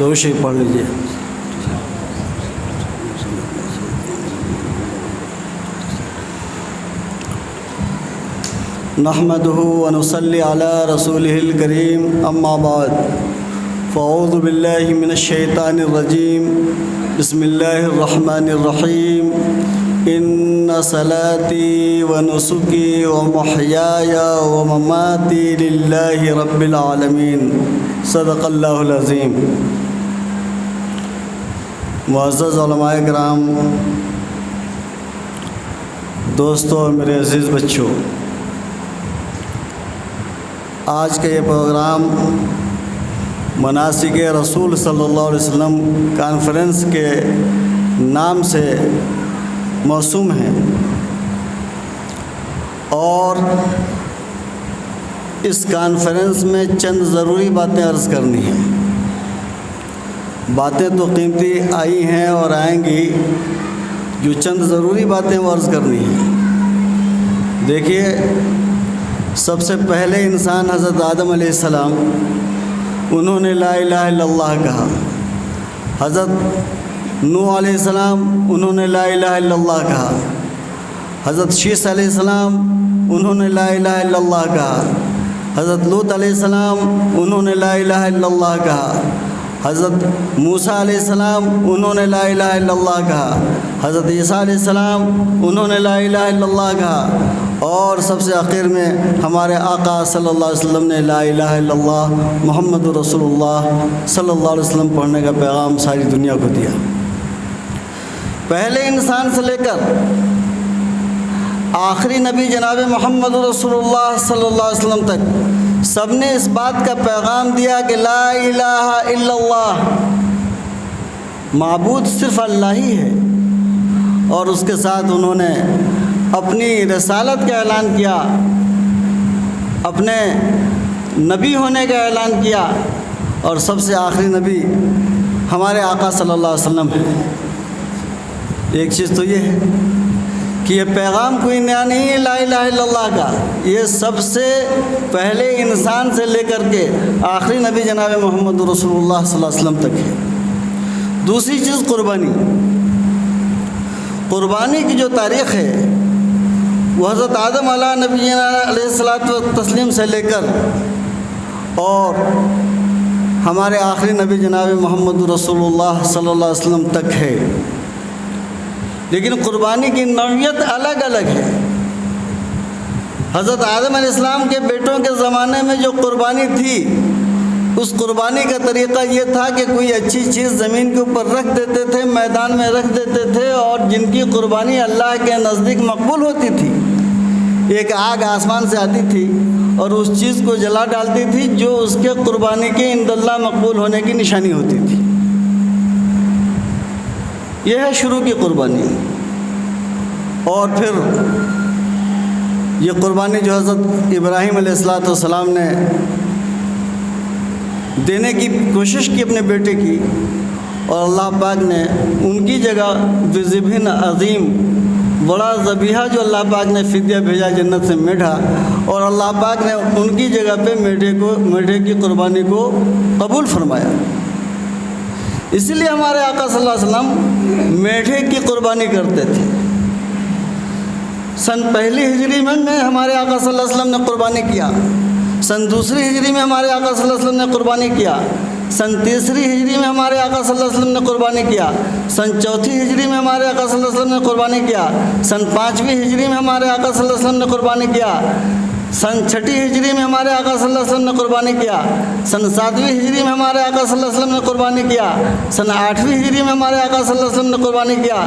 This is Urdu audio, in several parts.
درود شریف پڑھ لیجیے۔ نحمده ونصلي على رسوله الكريم اما بعد فاعوذ بالله من الشيطان الرجيم بسم الله الرحمن الرحيم ان صلاتي ونسكي ومحياي ومماتي لله رب العالمين صدق الله العظيم۔ معزز علماء کرام، دوستوں اور میرے عزیز بچوں، آج کا یہ پروگرام مناسک رسول صلی اللہ علیہ وسلم کانفرنس کے نام سے موسوم ہے، اور اس کانفرنس میں چند ضروری باتیں عرض کرنی ہیں۔ باتیں تو قیمتی آئی ہیں اور آئیں گی، جو چند ضروری باتیں وہ عرض کرنی ہیں۔ دیکھیے، سب سے پہلے انسان حضرت آدم علیہ السلام، انہوں نے لا الہ الا اللہ کہا۔ حضرت نوح علیہ السلام، انہوں نے لا الہ الا اللہ کہا۔ حضرت شیث علیہ السلام، انہوں نے لا الہ الا اللہ کہا۔ حضرت لوط علیہ السلام، انہوں نے لا الہ الا اللہ کہا۔ حضرت موسیٰ علیہ السلام، انہوں نے لا الہ الا اللہ کہا۔ حضرت عیسیٰ علیہ السلام، انہوں نے لا الہ الا اللہ کہا، اور سب سے آخر میں ہمارے آقا صلی اللہ علیہ وسلم نے لا الہ الا اللہ محمد رسول اللہ صلی اللہ علیہ وسلم پڑھنے کا پیغام ساری دنیا کو دیا۔ پہلے انسان سے لے کر آخری نبی جناب محمد رسول اللہ صلی اللہ علیہ وسلم تک سب نے اس بات کا پیغام دیا کہ لا الہ الا اللہ، معبود صرف اللہ ہی ہے، اور اس کے ساتھ انہوں نے اپنی رسالت کا اعلان کیا، اپنے نبی ہونے کا اعلان کیا، اور سب سے آخری نبی ہمارے آقا صلی اللہ علیہ وسلم ہے۔ ایک چیز تو یہ ہے کہ یہ پیغام کوئی نیا نہیں ہے لا الہ الا اللہ کا، یہ سب سے پہلے انسان سے لے کر کے آخری نبی جناب محمد رسول اللہ صلی اللہ علیہ وسلم تک ہے۔ دوسری چیز قربانی کی جو تاریخ ہے وہ حضرت آدم علیہ نبی علیہ الصلوۃ والتسلیم سے لے کر اور ہمارے آخری نبی جناب محمد رسول اللہ صلی اللہ علیہ وسلم تک ہے، لیکن قربانی کی نوعیت الگ الگ ہے۔ حضرت آدم علیہ السلام کے بیٹوں کے زمانے میں جو قربانی تھی، اس قربانی کا طریقہ یہ تھا کہ کوئی اچھی چیز زمین کے اوپر رکھ دیتے تھے، میدان میں رکھ دیتے تھے، اور جن کی قربانی اللہ کے نزدیک مقبول ہوتی تھی، ایک آگ آسمان سے آتی تھی اور اس چیز کو جلا ڈالتی تھی جو اس کے قربانی کے عند اللہ مقبول ہونے کی نشانی ہوتی تھی۔ یہ ہے شروع کی قربانی۔ اور پھر یہ قربانی جو حضرت ابراہیم علیہ السلام نے دینے کی کوشش کی اپنے بیٹے کی، اور اللہ پاک نے ان کی جگہ بذبح عظیم، بڑا ذبیحہ جو اللہ پاک نے فدیہ بھیجا جنت سے میٹھا، اور اللہ پاک نے ان کی جگہ پہ میٹھے کی قربانی کو قبول فرمایا۔ اسی لیے ہمارے آقا صلی اللہ علیہ وسلم میٹھے کی قربانی کرتے تھے۔ سن پہلی ہجری میں ہمارے آقا صلی اللہ علیہ وسلم نے قربانی کیا، سن دوسری ہجری میں ہمارے آقا صلی اللہ علیہ وسلم نے قربانی کیا، سن تیسری ہجری میں ہمارے آقا صلی اللہ علیہ وسلم نے قربانی کیا، سن چوتھی ہجری میں ہمارے آقا صلی اللہ علیہ وسلم نے قربانی کیا، سن پانچویں ہجری میں ہمارے آقا صلی اللہ علیہ وسلم نے قربانی کیا، سن چھٹی ہجری میں ہمارے آقا صلی اللہ علیہ وسلم نے قربانی کیا، سن ساتویں ہجری میں ہمارے آقا صلی اللہ علیہ وسلم نے قربانی کیا، سن آٹھویں ہجری میں ہمارے آقا صلی اللہ علیہ وسلم نے قربانی کیا،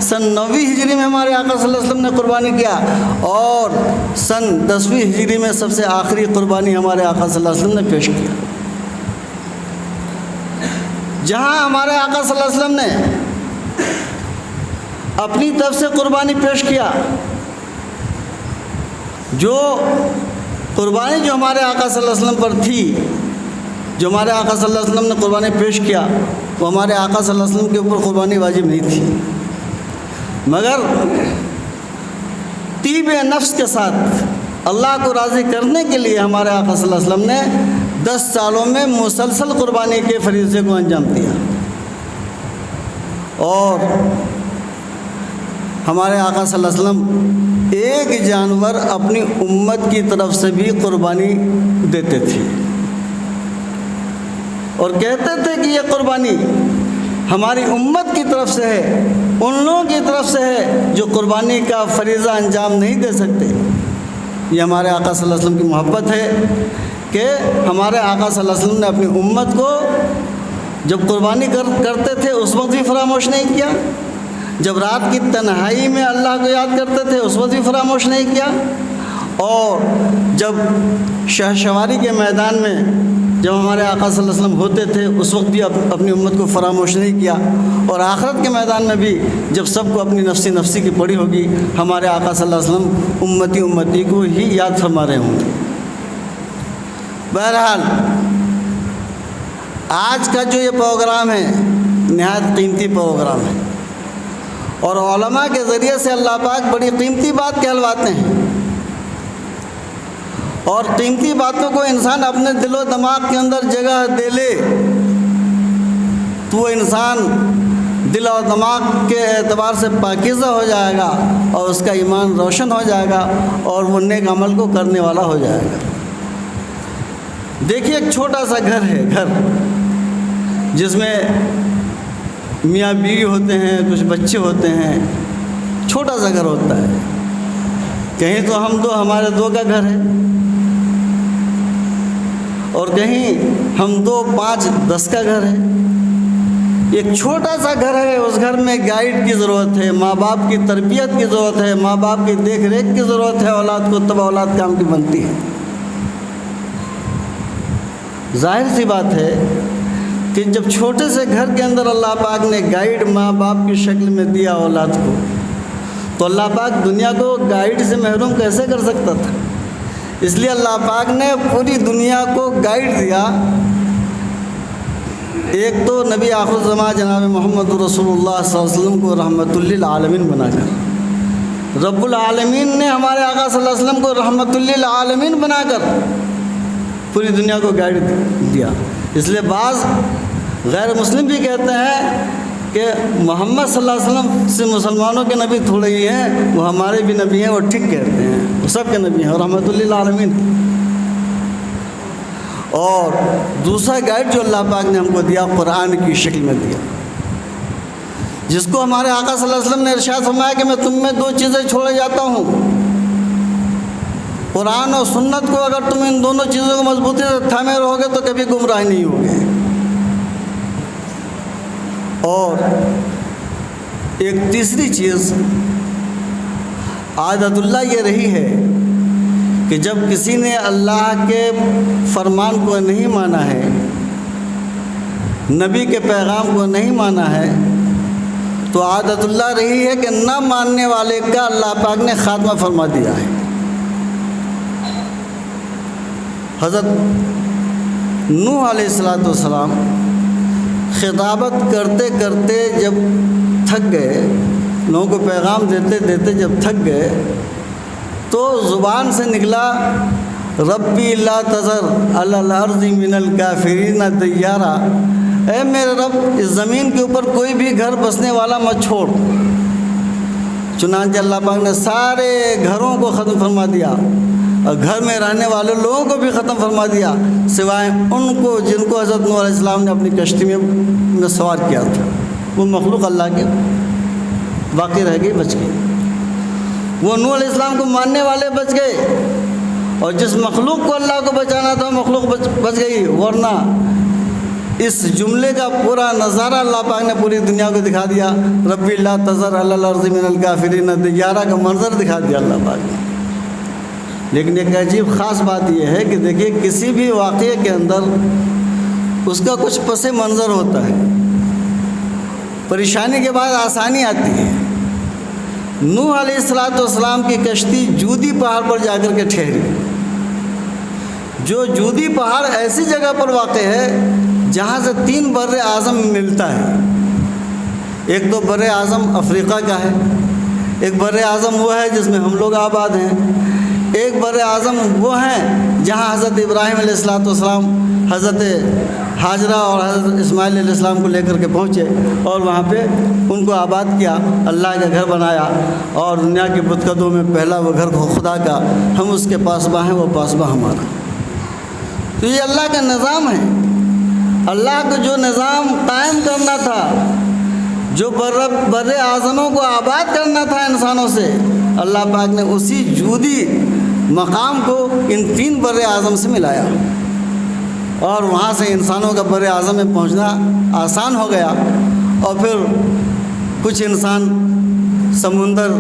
سن نویں ہجری میں ہمارے آقا صلی اللہ علیہ وسلم نے قربانی کیا، اور سن 10ویں ہجری میں سب سے آخری قربانی ہمارے آقا صلی اللہ علیہ وسلم نے پیش کیا۔ جہاں ہمارے آقا صلی اللہ علیہ وسلم نے اپنی طرف سے قربانی پیش کیا، جو قربانی جو ہمارے آقا صلی اللہ علیہ وسلم پر تھی، جو ہمارے آقا صلی اللہ علیہ وسلم نے قربانی پیش کیا، وہ ہمارے آقا صلی اللہ علیہ وسلم کے اوپر قربانی واجب نہیں تھی، مگر طیب نفس کے ساتھ اللہ کو راضی کرنے کے لیے ہمارے آقا صلی اللہ علیہ وسلم نے 10 سالوں میں مسلسل قربانی کے فریضے کو انجام دیا، اور ہمارے آقا صلی اللہ علیہ وسلم ایک جانور اپنی امت کی طرف سے بھی قربانی دیتے تھے، اور کہتے تھے کہ یہ قربانی ہماری امت کی طرف سے ہے، ان لوگوں کی طرف سے ہے جو قربانی کا فریضہ انجام نہیں دے سکتے۔ یہ ہمارے آقا صلی اللہ علیہ وسلم کی محبت ہے کہ ہمارے آقا صلی اللہ علیہ وسلم نے اپنی امت کو جب قربانی کرتے تھے اس وقت بھی فراموش نہیں کیا، جب رات کی تنہائی میں اللہ کو یاد کرتے تھے اس وقت بھی فراموش نہیں کیا، اور جب شہسواری کے میدان میں جب ہمارے آقا صلی اللہ علیہ وسلم ہوتے تھے اس وقت بھی اپنی امت کو فراموش نہیں کیا، اور آخرت کے میدان میں بھی جب سب کو اپنی نفسی نفسی کی پڑی ہوگی ہمارے آقا صلی اللہ علیہ وسلم امتی امتی کو ہی یاد فرما رہے ہوں گے۔ بہرحال آج کا جو یہ پروگرام ہے نہایت قیمتی پروگرام ہے، اور علماء کے ذریعے سے اللہ پاک بڑی قیمتی بات کہلواتے ہیں، اور قیمتی باتوں کو انسان اپنے دل و دماغ کے اندر جگہ دے لے تو وہ انسان دل و دماغ کے اعتبار سے پاکیزہ ہو جائے گا، اور اس کا ایمان روشن ہو جائے گا، اور وہ نیک عمل کو کرنے والا ہو جائے گا۔ دیکھیے ایک چھوٹا سا گھر ہے، گھر جس میں میاں بیوی ہوتے ہیں، کچھ بچے ہوتے ہیں، چھوٹا سا گھر ہوتا ہے، کہیں تو ہمارے دو کا گھر ہے، اور کہیں ہم 2 5 10 کا گھر ہے۔ ایک چھوٹا سا گھر ہے، اس گھر میں گائیڈ کی ضرورت ہے، ماں باپ کی تربیت کی ضرورت ہے، ماں باپ کی دیکھ ریکھ کی ضرورت ہے، اولاد کو تب اولاد کام کی بنتی ہے۔ ظاہر سی بات ہے کہ جب چھوٹے سے گھر کے اندر اللہ پاک نے گائیڈ ماں باپ کی شکل میں دیا اولاد کو، تو اللہ پاک دنیا کو گائیڈ سے محروم کیسے کر سکتا تھا؟ اس لیے اللہ پاک نے پوری دنیا کو گائیڈ دیا۔ ایک تو نبی آخر الزمان جناب محمد رسول اللہ صلی اللہ علیہ وسلم کو رحمت للعالمین بنا کر، رب العالمین نے ہمارے آقا صلی اللہ علیہ وسلم کو رحمت للعالمین بنا کر پوری دنیا کو گائیڈ دیا۔ اس لیے بعض غیر مسلم بھی کہتے ہیں کہ محمد صلی اللہ علیہ وسلم سے مسلمانوں کے نبی تھوڑے ہی ہیں، وہ ہمارے بھی نبی ہیں، وہ ٹھیک کہتے ہیں، وہ سب کے نبی ہیں اور رحمت للعالمین۔ اور دوسرا گائیڈ جو اللہ پاک نے ہم کو دیا قرآن کی شکل میں دیا، جس کو ہمارے آقا صلی اللہ علیہ وسلم نے ارشاد فرمایا کہ میں تم میں 2 چیزیں چھوڑے جاتا ہوں، قرآن اور سنت کو اگر تم ان دونوں چیزوں کو مضبوطی سے تھامے رہو گے تو کبھی گمراہ نہیں ہوگے۔ اور ایک تیسری چیز عادت اللہ یہ رہی ہے کہ جب کسی نے اللہ کے فرمان کو نہیں مانا ہے، نبی کے پیغام کو نہیں مانا ہے، تو عادت اللہ رہی ہے کہ نہ ماننے والے کا اللہ پاک نے خاتمہ فرما دیا ہے۔ حضرت نوح علیہ السلام خطابت کرتے کرتے جب تھک گئے، لوگوں کو پیغام دیتے دیتے جب تھک گئے، تو زبان سے نکلا ربی لا تذر علی الارض من الکافرین دیارا، اے میرے رب اس زمین کے اوپر کوئی بھی گھر بسنے والا مت چھوڑ۔ چنانچہ اللہ پاک نے سارے گھروں کو ختم فرما دیا، اور گھر میں رہنے والے لوگوں کو بھی ختم فرما دیا، سوائے ان کو جن کو حضرت نوح علیہ السلام نے اپنی کشتی میں سوار کیا تھا۔ وہ مخلوق اللہ کے باقی رہ گئی، بچ گئی۔ وہ نوح علیہ السلام کو ماننے والے بچ گئے، اور جس مخلوق کو اللہ کو بچانا تھا مخلوق بچ گئی، ورنہ اس جملے کا پورا نظارہ اللہ پاک نے پوری دنیا کو دکھا دیا۔ ربی لا تذر علی الارض من الکافرین دیارا کا منظر دکھا دیا اللہ پاک نے۔ لیکن ایک عجیب خاص بات یہ ہے کہ دیکھیے کسی بھی واقعے کے اندر اس کا کچھ پس منظر ہوتا ہے، پریشانی کے بعد آسانی آتی ہے۔ نوح علیہ السلام کی کشتی جودی پہاڑ پر جا کر کے ٹھہری، جو جودی پہاڑ ایسی جگہ پر واقع ہے جہاں سے 3 بر اعظم ملتا ہے۔ ایک تو بر اعظم افریقہ کا ہے، ایک بر اعظم وہ ہے جس میں ہم لوگ آباد ہیں، ایک بر اعظم وہ ہیں جہاں حضرت ابراہیم علیہ السلام حضرت حاجرہ اور حضرت اسماعیل علیہ السلام کو لے کر کے پہنچے اور وہاں پہ ان کو آباد کیا، اللہ کا گھر بنایا، اور دنیا کے بتکدوں میں پہلا وہ گھر خدا کا، ہم اس کے پاسباں ہیں، وہ پاسباں ہمارا۔ تو یہ اللہ کا نظام ہے۔ اللہ کو جو نظام قائم کرنا تھا، جو بر اعظموں کو آباد کرنا تھا انسانوں سے، اللہ پاک نے اسی جودی مقام کو ان 3 بر اعظم سے ملایا، اور وہاں سے انسانوں کا بر اعظم میں پہنچنا آسان ہو گیا۔ اور پھر کچھ انسان سمندر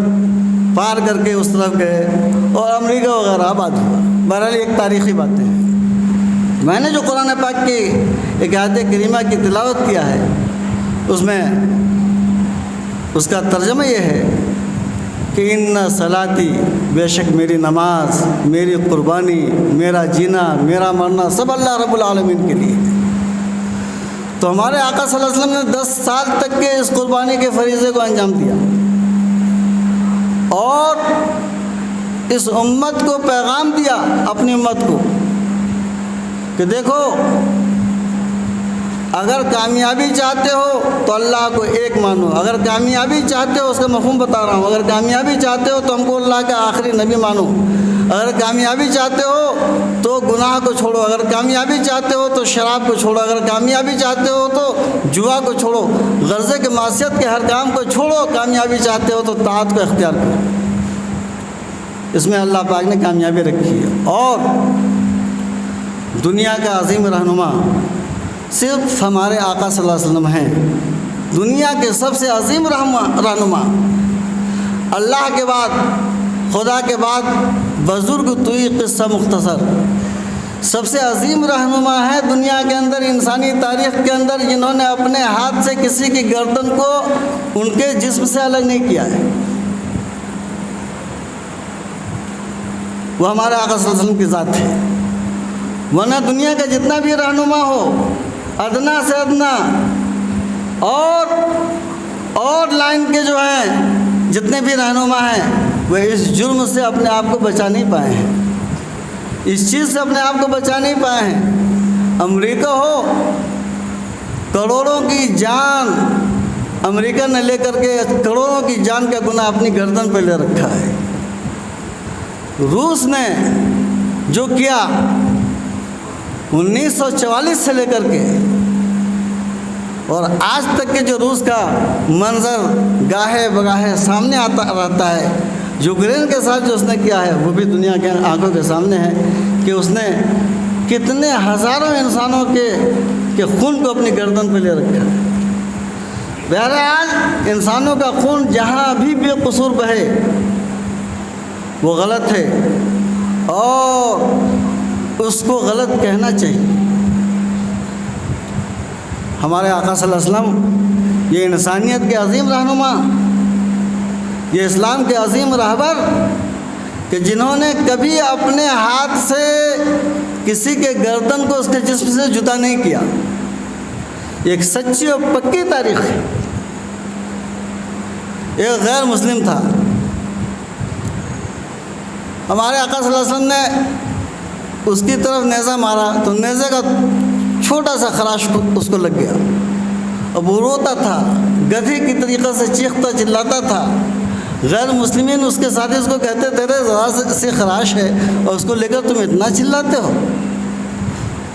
پار کر کے اس طرف گئے اور امریکہ وغیرہ آباد ہوا۔ بہرحال ایک تاریخی باتیں ہیں۔ میں نے جو قرآن پاک کی ایک آیت کریمہ کی تلاوت کیا ہے، اس میں اس کا ترجمہ یہ ہے کہ ان صلاتی، بے شک میری نماز، میری قربانی، میرا جینا، میرا مرنا سب اللہ رب العالمین کے لیے۔ تو ہمارے آقا صلی اللہ علیہ وسلم نے 10 سال تک کے اس قربانی کے فریضے کو انجام دیا، اور اس امت کو پیغام دیا، اپنی امت کو، کہ دیکھو اگر کامیابی چاہتے ہو تو اللہ کو ایک مانو، اگر کامیابی چاہتے ہو، اس کا مفہوم بتا رہا ہوں، اگر کامیابی چاہتے ہو تو ہم کو اللہ کا آخری نبی مانو، اگر کامیابی چاہتے ہو تو گناہ کو چھوڑو، اگر کامیابی چاہتے ہو تو شراب کو چھوڑو، اگر کامیابی چاہتے ہو تو جوا کو چھوڑو، غرضے کے معصیت کے ہر کام کو چھوڑو، کامیابی چاہتے ہو تو طاعت کو اختیار کرو۔ اس میں اللہ پاک نے کامیابی رکھی ہے۔ اور دنیا کا عظیم رہنما صرف ہمارے آقا صلی اللہ علیہ وسلم ہیں، دنیا کے سب سے عظیم رہنما، اللہ کے بعد، خدا کے بعد بزرگ توئی قصہ مختصر، سب سے عظیم رہنما ہے دنیا کے اندر، انسانی تاریخ کے اندر، جنہوں نے اپنے ہاتھ سے کسی کی گردن کو ان کے جسم سے الگ نہیں کیا ہے، وہ ہمارے آقا صلی اللہ علیہ وسلم کی ذات ہے۔ ورنہ دنیا کا جتنا بھی رہنما ہو، ادنا سے ادنا اور لائن کے جو ہیں جتنے بھی رہنما ہیں، وہ اس جرم سے اپنے آپ کو بچا نہیں پائے ہیں، اس چیز سے اپنے آپ کو بچا نہیں پائے ہیں۔ امریکہ ہو، کروڑوں کی جان امریکہ نے لے کر کے کروڑوں کی جان کا گناہ اپنی گردن پہ لے رکھا ہے۔ روس نے جو کیا 1944 سے لے کر کے اور آج تک کے جو روس کا منظر گاہے بگاہے سامنے آتا رہتا ہے، یوکرین کے ساتھ جو اس نے کیا ہے، وہ بھی دنیا کے آنکھوں کے سامنے ہے کہ اس نے کتنے ہزاروں انسانوں کے خون کو اپنی گردن پہ لے رکھا ہے۔ بہرحال انسانوں کا خون جہاں بھی بے قصور بہے وہ غلط ہے، اور اس کو غلط کہنا چاہیے۔ ہمارے آقا صلی اللہ علیہ وسلم یہ انسانیت کے عظیم رہنما، یہ اسلام کے عظیم رہبر، کہ جنہوں نے کبھی اپنے ہاتھ سے کسی کے گردن کو اس کے جسم سے جدا نہیں کیا، ایک سچی اور پکی تاریخ ہے۔ ایک غیر مسلم تھا، ہمارے آقا صلی اللہ علیہ وسلم نے اس کی طرف نیزہ مارا تو نیزے کا چھوٹا سا خراش اس کو لگ گیا، اب وہ روتا تھا، گدھے کی طریقے سے چیختا چلاتا تھا۔ غیر مسلمین اس کے ساتھی اس کو کہتے تیرے ذرا سی خراش ہے اور اس کو لے کر تم اتنا چلاتے ہو؟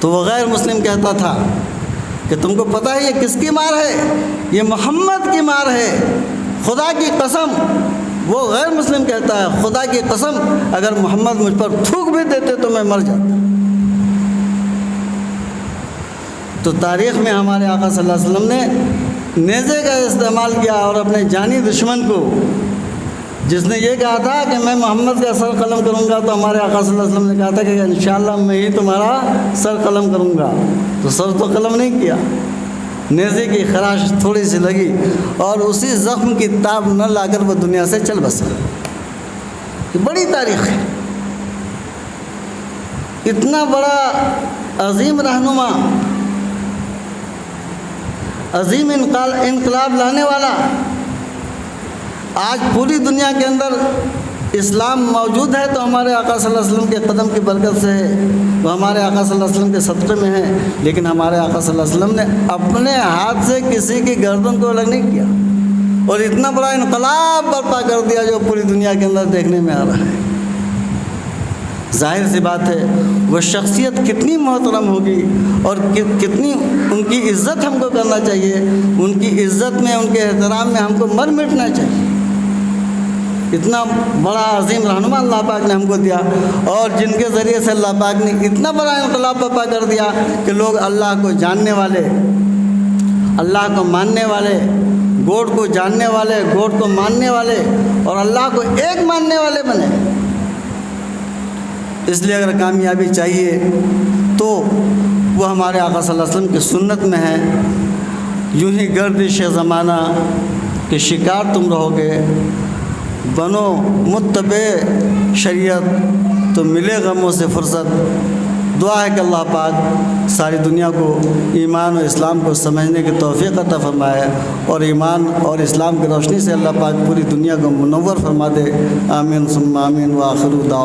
تو وہ غیر مسلم کہتا تھا کہ تم کو پتہ ہے یہ کس کی مار ہے؟ یہ محمد کی مار ہے، خدا کی قسم۔ وہ غیر مسلم کہتا ہے خدا کی قسم اگر محمد مجھ پر تھوک بھی دیتے تو میں مر جاتا۔ تو تاریخ میں ہمارے آقا صلی اللہ علیہ وسلم نے نیزے کا استعمال کیا، اور اپنے جانی دشمن کو، جس نے یہ کہا تھا کہ میں محمد کا سر قلم کروں گا، تو ہمارے آقا صلی اللہ علیہ وسلم نے کہا تھا کہ انشاءاللہ میں ہی تمہارا سر قلم کروں گا، تو سر تو قلم نہیں کیا، نیزے کی خراش تھوڑی سی لگی، اور اسی زخم کی تاب نہ لا کر وہ دنیا سے چل بسا۔ یہ بڑی تاریخ ہے، اتنا بڑا عظیم رہنما، عظیم انقلاب لانے والا، آج پوری دنیا کے اندر اسلام موجود ہے تو ہمارے آقا صلی اللہ علیہ وسلم کے قدم کی برکت سے ہے، وہ ہمارے آقا صلی اللہ علیہ وسلم کے صدقے میں ہے، لیکن ہمارے آقا صلی اللہ علیہ وسلم نے اپنے ہاتھ سے کسی کی گردن کو الگ نہیں کیا اور اتنا بڑا انقلاب برپا کر دیا جو پوری دنیا کے اندر دیکھنے میں آ رہا ہے۔ ظاہر سی بات ہے وہ شخصیت کتنی محترم ہوگی اور کتنی ان کی عزت ہم کو کرنا چاہیے، ان کی عزت میں، ان کے احترام میں ہم کو مر مٹنا چاہیے۔ اتنا بڑا عظیم رہنما اللہ پاک نے ہم کو دیا اور جن کے ذریعے سے اللہ پاک نے اتنا بڑا انقلاب برپا کر دیا کہ لوگ اللہ کو جاننے والے، اللہ کو ماننے والے، گوڈ کو جاننے والے، گوڈ کو ماننے والے اور اللہ کو ایک ماننے والے بنے۔ اس لیے اگر کامیابی چاہیے تو وہ ہمارے آقا صلی اللہ علیہ وسلم کی سنت میں ہے۔ یوں ہی گردش زمانہ کے شکار تم رہو گے، بنو متبع شریعت تو ملے غموں سے فرصت۔ دعا ہے کہ اللہ پاک ساری دنیا کو ایمان و اسلام کو سمجھنے کی توفیق عطا فرمائے اور ایمان اور اسلام کی روشنی سے اللہ پاک پوری دنیا کو منور فرما دے۔ آمین ثم آمین وآخر دعوانا